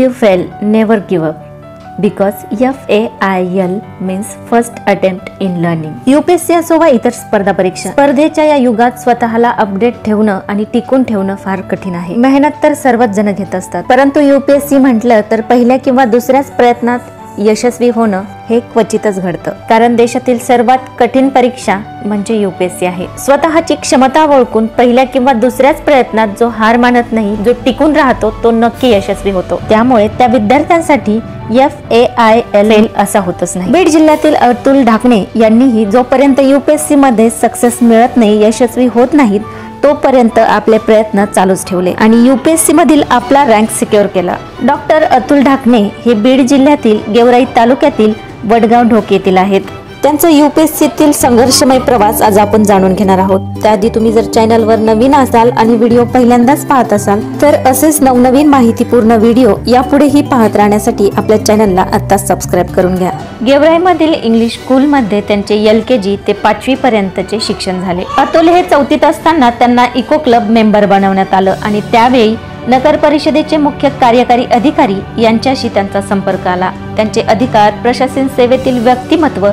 If you fail, never give up. Because FAIL means first attempt in learning. UPSC असो वा इतर स्पर्धा परीक्षा, स्पर्धेच्या या युगात स्वतःला अपडेट ठेवणं आणि टिकून ठेवणं फार कठीण आहे. मेहनत तर सर्वच जण घेत असतात, परंतु UPSC म्हटलं तर पहिल्या किंवा दुसऱ्याच प्रयत्नात यशस्वी होणं हे क्वचितच घडतं. कारण देशातील सर्वात कठीण परीक्षा म्हणजे UPSC आहे. स्वतःची क्षमता ओळखून पहिल्या किंवा दुसऱ्याच प्रयत्नात जो हार मानत नाही, जो टिकून राहतो, तो नक्की यशस्वी होतो. त्यामुळे त्या विद्यार्थ्यांसाठी FAIL असा होतच नाही. बीड जिल्ह्यातील अतुल ढाकणे यांनीही जोपर्यंत UPSC मध्ये सक्सेस मिळत नाही, यशस्वी होत नाहीत, तोपर्यंत आपले प्रयत्न चालूच ठेवले आणि UPSC मधील आपला रँक सिक्युअर केला. डॉक्टर अतुल ढाकणे हे बीड जिल्ह्यातील गेवराई तालुक्यातील वडगाव ढोक येथील आहेत. त्यांचा UPSCतील संघर्षमय प्रवास आज आपण जाणून घेणार आहोत. त्याआधी तुम्ही जर चॅनलवर नवीन असाल आणि व्हिडिओ पहिल्यांदाच पाहत असाल तर असेच नवनवीन माहितीपूर्ण व्हिडिओ यापुढेही पाहत राहण्यासाठी आपल्या चॅनलला आता सबस्क्राईब करून घ्या. गेवराईमधील इंग्लिश स्कूलमध्ये त्यांचे LKG ते 5वी पर्यंतचे शिक्षण झाले. अतुल हे 4थीत असताना त्यांना इको क्लब मेंबर बनवण्यात आलं आणि त्यावेळी नगर परिषदेचे मुख्य कार्यकारी अधिकारी यांच्याशी त्यांचा संपर्क आला. त्यांचे अधिकार, प्रशासन सेवेतील व्यक्तिमत्व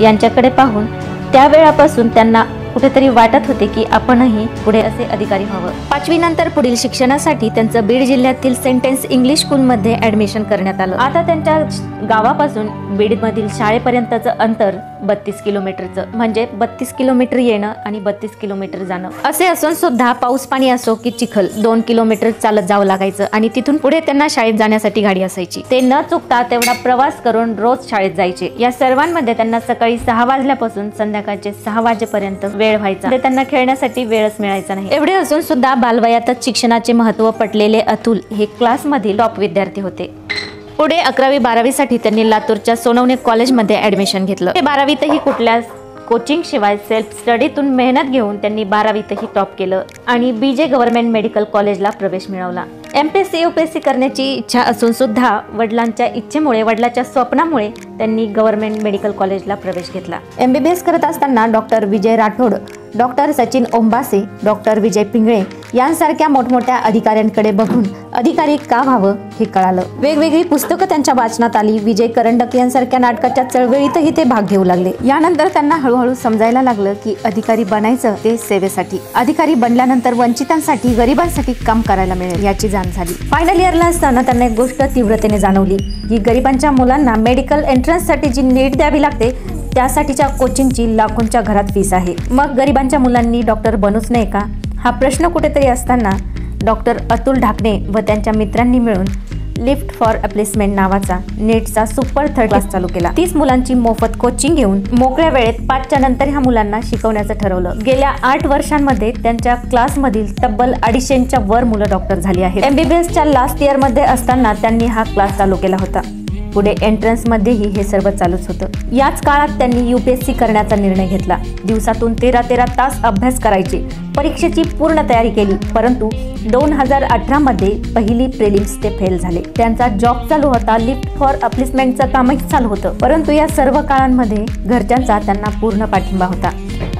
यांच्याकडे पाहून त्यावेळापासून त्यांना कुठेतरी वाटत होते की आपणही पुढे असे अधिकारी व्हावं. 5वी नंतर पुढील शिक्षणासाठी त्यांचं बीड जिल्ह्यातील सेंटेन्स इंग्लिश स्कूलमध्ये ऍडमिशन करण्यात आलं. आता त्यांच्या गावापासून बीडमधील शाळेपर्यंतचं अंतर 32 किलोमीटरचं, म्हणजे 32 किलोमीटर येणं आणि 32 किलोमीटर जाणं. असे असून सुद्धा पाऊस पाणी असो की चिखल 2 किलोमीटर चालत जावं लागायचं आणि तिथून पुढे त्यांना शाळेत जाण्यासाठी गाडी असायची. ते न चुकता तेवढा प्रवास करून रोज शाळेत जायचे. या सर्वांमध्ये त्यांना सकाळी 6 वाजल्यापासून संध्याकाळचे 6 वाजेपर्यंत वेळ व्हायचा. त्यांना खेळण्यासाठी वेळच मिळायचा नाही. एवढे असून सुद्धा बालवयातच शिक्षणाचे महत्त्व पटलेले अतुल हे क्लासमधील टॉप विद्यार्थी होते. पुढे 11वी 12वी साठी त्यांनी लातूरच्या सोनवणे कॉलेजमध्ये ऍडमिशन घेतलं. 12वीतही कुठल्या कोचिंग शिवाय सेल्फ स्टडीतून मेहनत घेऊन त्यांनी 12वीतही टॉप केलं आणि BJ गव्हर्नमेंट मेडिकल कॉलेजला प्रवेश मिळवला. MPSC UPSC करण्याची इच्छा असून सुद्धा वडिलांच्या इच्छेमुळे, वडिलांच्या स्वप्नामुळे त्यांनी गव्हर्नमेंट मेडिकल कॉलेजला प्रवेश घेतला. MBBS करत असताना doctor Vijay Rathod, doctor Sachin Ombase, doctor विजय पिंगळे यांसारख्या मोठमोठ्या अधिकाऱ्यांकडे बघून अधिकारी का व्हावं हे कळालं. वेगवेगळी पुस्तकं त्यांच्या वाचनात आली. विजय करंडक यांसारख्या नाटकाच्या चळवळीतही ते भाग घेऊ लागले. यानंतर त्यांना हळूहळू समजायला लागलं की अधिकारी बनायचं ते सेवेसाठी. अधिकारी बनल्यानंतर वंचितांसाठी, गरिबांसाठी काम करायला मिळेल याची जाण झाली. फायनल इयरला असताना त्यांना एक गोष्ट तीव्रतेने जाणवली की गरिबांच्या मुलांना मेडिकल एंट्रन्ससाठी जी नीट द्यावी लागते त्यासाठीच्या कोचिंगची लाखोंच्या घरात फीस आहे. मग गरिबांच्या मुलांनी डॉक्टर बनूच नये का हा प्रश्न कुठेतरी असताना डॉक्टर अतुल ढाकणे व त्यांच्या मित्रांनी मिळून लिफ्ट फॉर अप्लेसमेंट नावाचा नेटचा सुपर 3rd क्लास चालू केला. 30 मुलांची मोफत कोचिंग घेऊन मोकळ्या वेळेत 5च्या नंतर ह्या मुलांना शिकवण्याचं ठरवलं. गेल्या 8 वर्षांमध्ये त्यांच्या क्लासमधील तब्बल 250च्या वर मुलं डॉक्टर झाली आहेत. MBBSच्या लास्ट इयरमध्ये असताना त्यांनी हा क्लास चालू केला होता. पुढे एंट्रन्स मध्येही हे सर्व चालूच होतं. याच काळात त्यांनी UPSC करण्याचा निर्णय घेतला. दिवसातून 13 तास अभ्यास करायचे. परीक्षेची पूर्ण तयारी केली, परंतु 2018 मध्ये पहिली प्रिलिम्स ते फेल झाले. त्यांचा जॉब चालू होता, लिफ्ट फॉर अप्लेसमेंटचं कामही चालू होतं, परंतु या सर्व काळांमध्ये घरच्यांचा त्यांना पूर्ण पाठिंबा होता.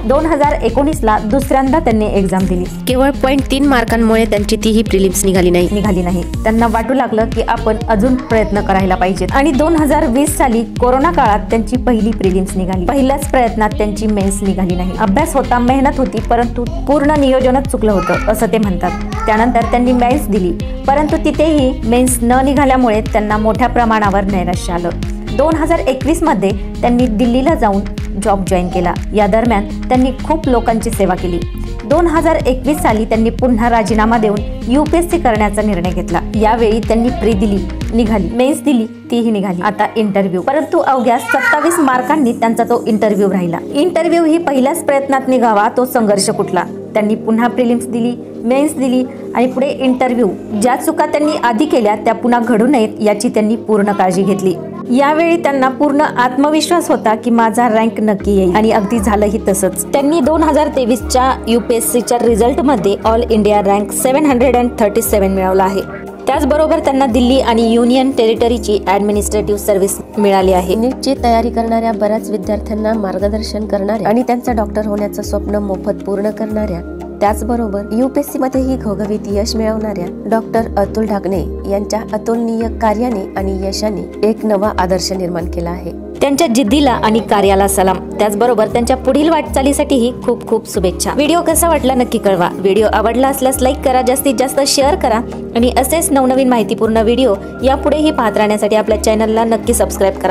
2019ला दुसऱ्यांदा त्यांनी एक्झाम दिली. केवळ 0.3 मार्कांमुळे त्यांची तीही प्रिलिम्स निघाली नाही. त्यांना वाटू लागलं की आपण अजून प्रयत्न करायला पाहिजेत आणि 2020 साली कोरोना काळात त्यांची पहिली प्रिलिम्स निघाली. पहिल्याच प्रयत्नात त्यांची मेन्स निघाली नाही. अभ्यास होता, मेहनत होती, परंतु पूर्ण नियोजनच चुकलं होतं असं ते म्हणतात. त्यानंतर त्यांनी मेन्स दिली, परंतु तिथेही मेन्स न निघाल्यामुळे त्यांना मोठ्या प्रमाणावर नैराश्य आलं. 2021 मध्ये त्यांनी दिल्लीला जाऊन जॉब जॉईन केला. या दरम्यान त्यांनी खूप लोकांची सेवा केली. 2021 साली त्यांनी पुन्हा राजीनामा देऊन UPSC करण्याचा निर्णय घेतला. यावेळी त्यांनी प्री दिली, निघाली. मेन्स दिली, तीही निघाली. आता इंटरव्ह्यू, परंतु अवघ्या 27 मार्कांनी त्यांचा तो इंटरव्ह्यू राहिला. इंटरव्ह्यू ही पहिल्याच प्रयत्नात निघावा तो संघर्ष कुठला. त्यांनी पुन्हा प्रिलिम्स दिली, मेन्स दिली आणि पुढे इंटरव्ह्यू. ज्या चुका त्यांनी आधी केल्या त्या पुन्हा घडू नयेत याची त्यांनी पूर्ण काळजी घेतली. यावेळी त्यांना पूर्ण आत्मविश्वास होता की माझा रँक नक्की येईल आणि अगदी झालंही तसंच. त्यांनी 2023च्या UPSCच्या रिझल्टमध्ये ऑल इंडिया रँक 737 मिळवला आहे. त्याचबरोबर त्यांना दिल्ली आणि युनियन टेरिटरीची ॲडमिनिस्ट्रेटिव्ह सर्व्हिस मिळाली आहे. नीटची तयारी करणाऱ्या बऱ्याच विद्यार्थ्यांना मार्गदर्शन करणाऱ्या आणि त्यांचं डॉक्टर होण्याचं स्वप्न मोफत पूर्ण करणाऱ्या त्याचबरोबर UPSC मध्येही घवघवीत यश मिळवणाऱ्या डॉक्टर अतुल ढाकणे यांच्या अतुलनीय कार्याने आणि यशाने एक नवा आदर्श निर्माण केला आहे। त्यांच्या जिद्दीला आणि कार्याला सलाम। त्याचबरोबर त्यांच्या पुढील वाटचालीसाठीही खूप खूप शुभेच्छा। व्हिडिओ कसा वाटला नक्की कळवा। व्हिडिओ आवडला असल्यास लाईक करा, जास्तीत जास्त शेअर करा आणि असेच नवनवीन माहितीपूर्ण व्हिडिओ यापुढेही पाहत राहण्यासाठी आपल्या चॅनलला नक्की सबस्क्राईब करा।